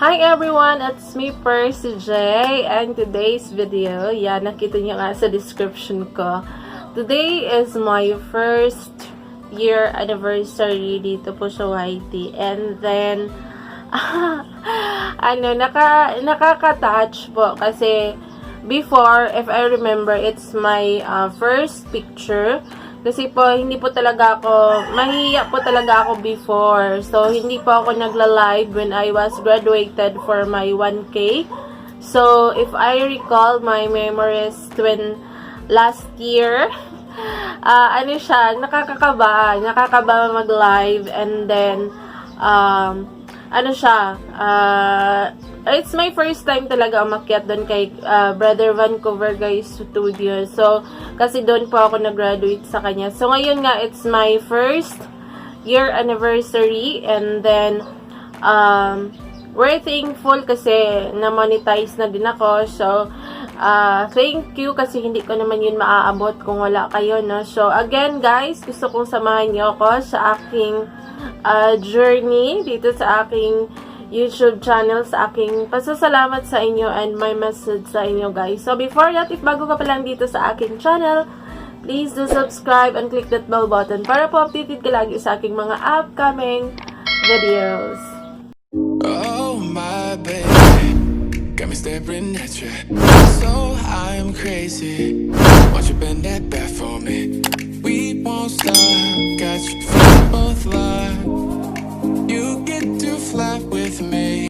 Hi everyone, it's me Percy J, and today's video, nakita niyo nga sa description ko. Today is my first year anniversary dito po sa YT, and then nakaka-touch po kasi before, if I remember, it's my first picture. Kasi po, hindi po talaga ako, mahiya po talaga ako before. So, hindi po ako nagla-live when I was graduated for my 1K. So, if I recall my memories when last year, nakakakaba mag-live, and then, it's my first time talaga umakyat doon kay Brother Vancouver guys studio. So, kasi doon po ako nag-graduate sa kanya. So, ngayon nga, it's my first year anniversary, and then, we're thankful kasi na-monetize na din ako. So, thank you kasi hindi ko naman yun maaabot kung wala kayo, no? So, again guys, gusto kong samahan niyo ako sa aking journey dito sa aking YouTube channel, sa aking pasasalamat sa inyo and my message sa inyo guys. So before that, if bago ka pa lang dito sa aking channel, please do subscribe and click that bell button para po updated ka lagi sa aking mga upcoming videos. Oh my baby, got me staring at you, so I'm crazy. Won't you bend that back for me? We won't stop, got you feeling both live. You get to fly with me.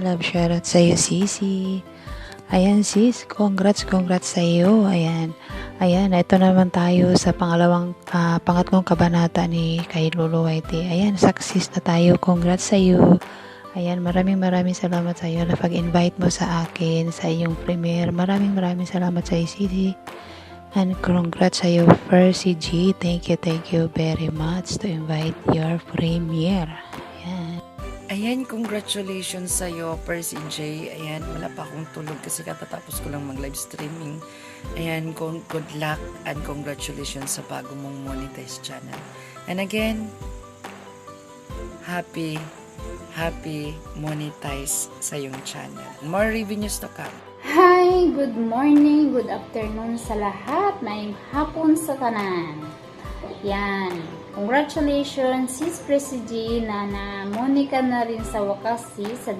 Love, shoutout sa iyo, Sisi. Ayan, sis, congrats sa iyo. Ayan, ito naman tayo sa pangatlong kabanata ni kay Lolo YT. Ayan, success na tayo. Congrats sa iyo. Ayan, maraming salamat sa iyo na pag-invite mo sa akin sa iyong premiere. Maraming salamat sa iyo, Sisi. And congrats sa iyo, Percy G. Thank you very much to invite your premiere. Ayan. Ayan, congratulations sa'yo, Percy J. Ayan, wala pa akong tulog kasi katatapos ko lang mag-live streaming. Ayan, good luck and congratulations sa bago mong monetize channel. And again, happy monetize sa iyong channel. More revenues to come. Hi! Good morning, good afternoon sa lahat. Maayong hapon sa tanan. Yan. Congratulations, Sis President na Monica na rin sa wakas sa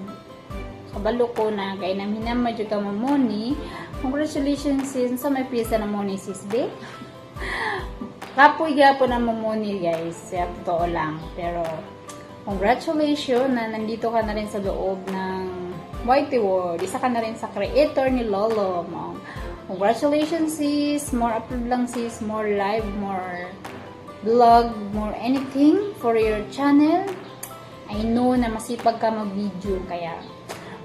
kabalo ko na kaya namin na medyo ka mamoni Congratulations sis sa may piyesa na mo ni sis B. Kapoy po na momoni guys. Kaya totoo lang. Pero congratulations na nandito ka na rin sa loob ng YT World. Isa ka na rin sa creator ni Lolo mo. Congratulations sis. More upload lang sis. More live, more vlog, more anything for your channel. I know na masipag ka mag-video. Kaya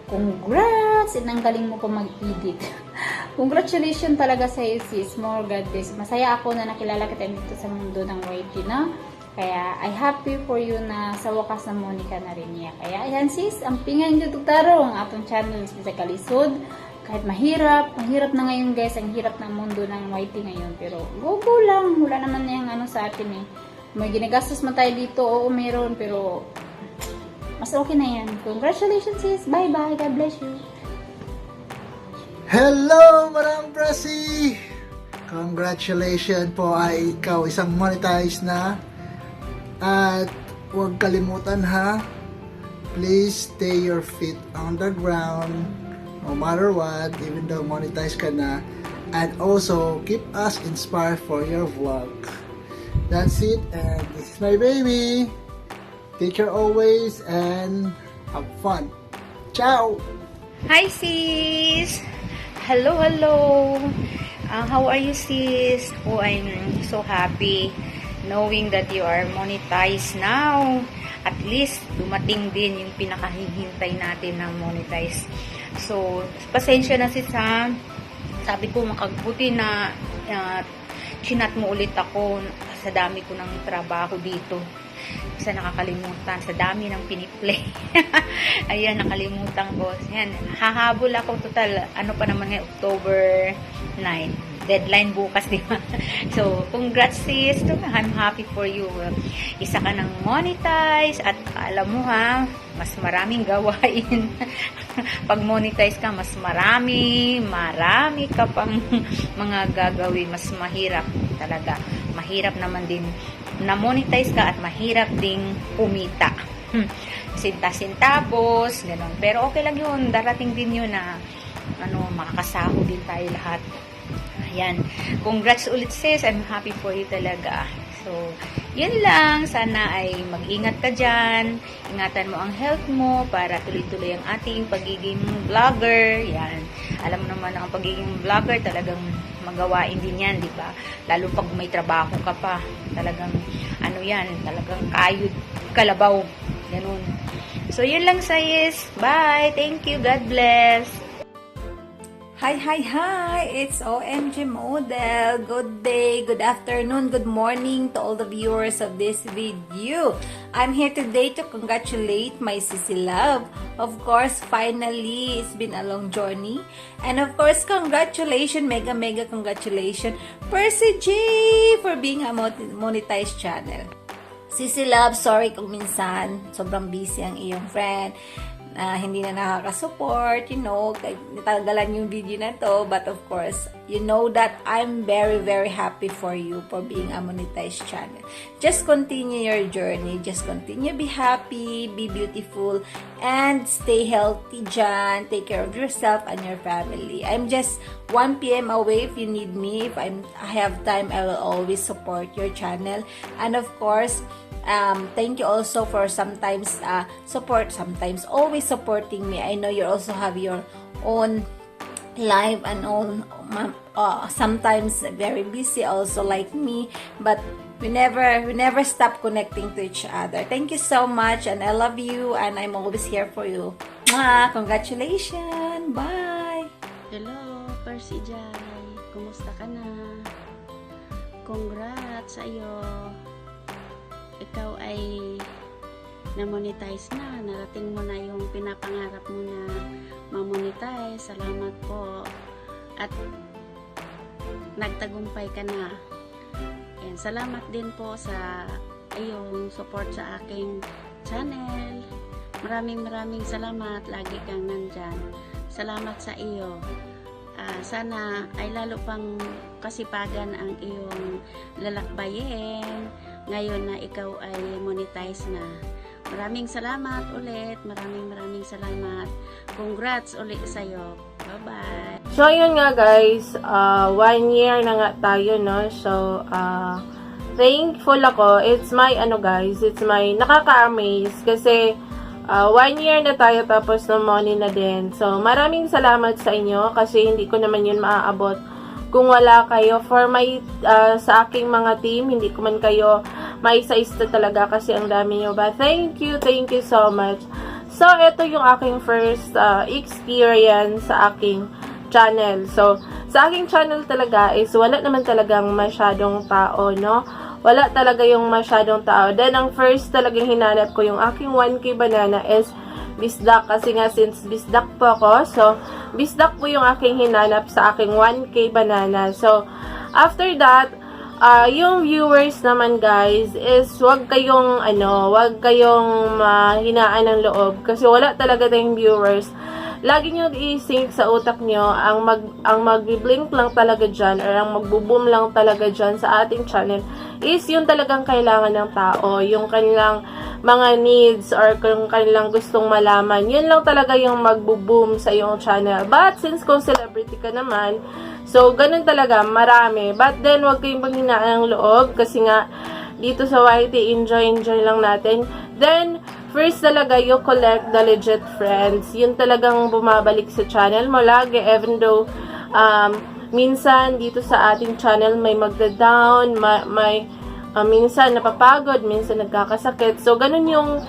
congrats! Ang galing mo pa mag-edit. Congratulations talaga sa iyo sis. More God bless. Masaya ako na nakilala kita dito sa mundo ng YT na. Kaya, I happy for you na sa wakas na Monica na rin niya. Kaya, ayan sis, ang pingan nyo tarong atong channel sa Kalisod. Kahit mahirap na ngayon guys, ang hirap ng mundo ng YT ngayon. Pero, go lang. Wala naman yung ano sa atin eh. May ginagastos man tayo dito, oo meron, pero mas okay na yan. Congratulations sis, bye-bye, God bless you. Hello, Madam Presi! Congratulations po ay ikaw isang monetized na. At huwag kalimutan ha, please stay your feet on the ground no matter what, even though monetized ka na. And also, keep us inspired for your vlog. That's it, and this is my baby. Take care always and have fun. Ciao! Hi sis! Hello, hello! How are you sis? Oh, I'm so happy knowing that you are monetized now. At least, dumating din yung pinakahihintay natin ng monetize. So, pasensya na sis ha. Sabi ko, makagbuti na chinat mo ulit ako sa dami ko ng trabaho dito. Kasi nakakalimutan sa dami ng piniplay. Ayan, nakalimutan ko. Ayan, hahabol ako total. Ano pa naman ngayon, October 9. Deadline bukas, di ba? So, congrats sis. I'm happy for you. Isa ka ng monetize at alam mo ha, mas maraming gawain. Pag monetize ka, mas marami ka pang mga gagawin. Mas mahirap talaga. Mahirap naman din na monetize ka at mahirap ding kumita. Sinta-sintapos, gano'n. Pero okay lang yun. Darating din yun na makakasahod din tayo lahat. Ayan. Congrats ulit sis. I'm happy for you talaga. So, yun lang. Sana ay mag-ingat ka dyan. Ingatan mo ang health mo para tuloy-tuloy ang ating pagiging vlogger. Yan. Alam mo naman ang pagiging vlogger talagang magawain din yan, di ba? Lalo pag may trabaho ka pa. Talagang, talagang kayod, kalabaw. Ganun. So, yun lang sis. Bye. Thank you. God bless. Hi! It's OMG Model. Good day, good afternoon, good morning to all the viewers of this video. I'm here today to congratulate my Sissy Love. Of course, finally, it's been a long journey. And of course, congratulations, mega congratulations, Percy J, for being a monetized channel. Sissy Love, sorry kung minsan sobrang busy ang iyong friend. Hindi na nakaka-support, natagalan yung video na to, but of course, you know that I'm very happy for you for being a monetized channel. Just continue your journey, just continue, be happy, be beautiful, and stay healthy dyan, take care of yourself and your family. I'm just 1 p.m. away if you need me. If I have time, I will always support your channel. And of course, thank you also for sometimes always supporting me. I know you also have your own life and own sometimes very busy also like me, but we never stop connecting to each other. Thank you so much, and I love you, and I'm always here for you. Congratulations. Bye. Hello, Percy Jai. Kumusta ka na? Congrats sa iyo. Ikaw ay na-monetize na. Narating mo na yung pinapangarap mo na ma-monetize. Salamat po. At nagtagumpay ka na. Ayan, salamat din po sa iyong support sa aking channel. Maraming salamat. Lagi kang nandyan. Salamat sa iyo. Sana ay lalo pang kasipagan ang iyong lalakbayin ngayon na ikaw ay monetize na. Maraming salamat ulit. Maraming salamat. Congrats ulit sa'yo. Bye-bye! So, ayun nga guys, 1 year na nga tayo, no? So, thankful ako. It's my, it's my nakaka-amaze kasi 1 year na tayo tapos na money na din. So, maraming salamat sa inyo kasi hindi ko naman yun maaabot kung wala kayo. For my, sa aking mga team, hindi ko man kayo maisa-isa talaga kasi ang dami nyo. But thank you so much. So, ito yung aking first experience sa aking channel. So, sa aking channel talaga is wala naman talagang masyadong tao, no? Wala talaga yung masyadong tao. Then, ang first talagang hinanap ko yung aking 1K banana is bisdak. Kasi nga, since bisdak po ako, so, bisdak po yung aking hinanap sa aking 1K banana. So, after that, yung viewers naman guys is wag kayong mahinaan ng loob kasi wala talaga tayong viewers. Lagi nyo i-sync sa utak nyo ang magbi-blink lang talaga dyan or ang magbo-boom lang talaga dyan sa ating channel is yung talagang kailangan ng tao, yung kanilang mga needs or kung kanilang gustong malaman, yun lang talaga yung magbo-boom sa iyong channel. But since kung celebrity ka naman, so ganun talaga, marami. But then wag kayong panghinaan ng loob kasi nga dito sa YT, enjoy lang natin. Then first talaga, you collect the legit friends. Yun talagang bumabalik sa channel mo lagi, even though minsan dito sa ating channel may magda-down, minsan napapagod, minsan nagkakasakit. So, ganun yung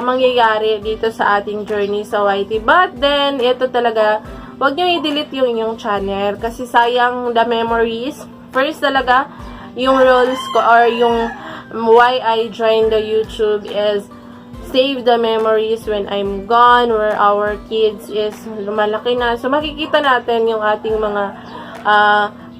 mangyayari dito sa ating journey sa YT. But then, ito talaga, wag nyo i-delete yung inyong channel kasi sayang the memories. First talaga, yung rules ko or yung why I joined the YouTube is save the memories when I'm gone, where our kids is lumalaki na. So, makikita natin yung ating mga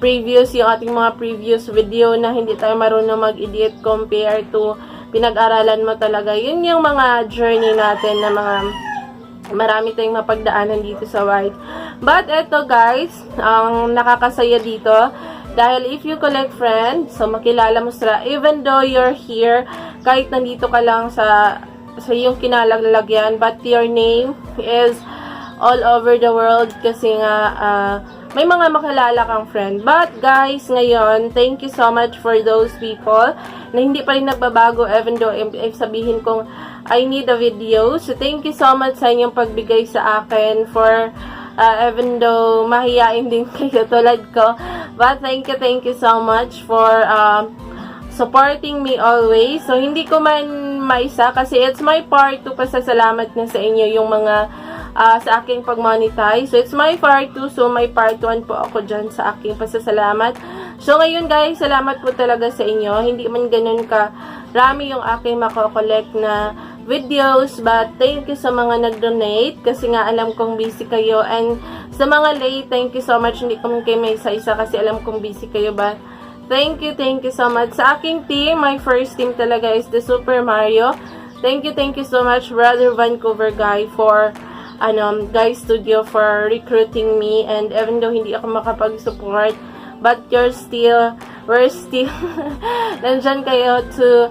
yung ating mga previous video na hindi tayo marunong mag-edit compare to pinag-aralan mo talaga. Yun yung mga journey natin na mga marami tayong mapagdaanan dito sa White. But eto guys, ang nakakasaya dito, dahil if you collect friends, so makilala mo sila, even though you're here, kahit nandito ka lang sa iyong kinalalagyan, but your name is all over the world kasi nga, may mga makilala kang friend. But guys, ngayon, thank you so much for those people na hindi pa rin nagbabago even though if sabihin kong I need a video. So, thank you so much sa inyong pagbigay sa akin for even though mahihain din kayo tulad ko. But thank you so much for supporting me always. So, hindi ko man maisa kasi it's my part to pasasalamat na sa inyo yung mga sa aking pag-monetize. So, it's my part 2. So, my part 1 po ako dyan sa aking pasasalamat. So, ngayon guys, salamat po talaga sa inyo. Hindi man ganun ka rami yung aking makokollect na videos. But, thank you sa mga nag-donate. Kasi nga, alam kong busy kayo. And, sa mga late, thank you so much. Hindi ko man kayo may isa-isa kasi alam kong busy kayo. But, thank you so much. Sa aking team, my first team talaga is the Super Mario. Thank you so much, Brother Vancouver Guy, for Guy Studio for recruiting me, and even though hindi ako makapag-support, but we're still nandyan kayo to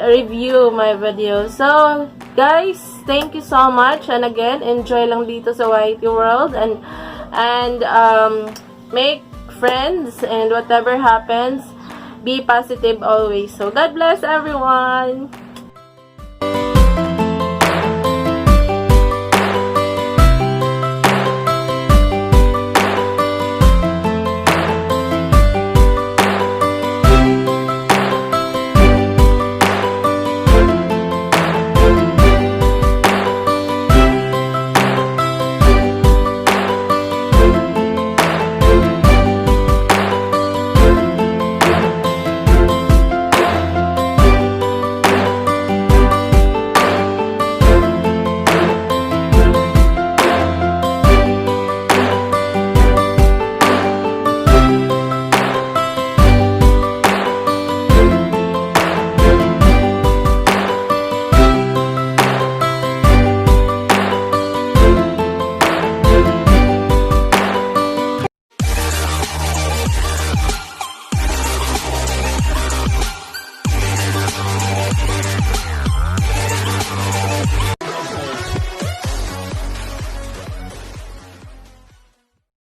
review my video. So guys, thank you so much, and again, enjoy lang dito sa YT World, and make friends, and whatever happens, be positive always. So God bless everyone.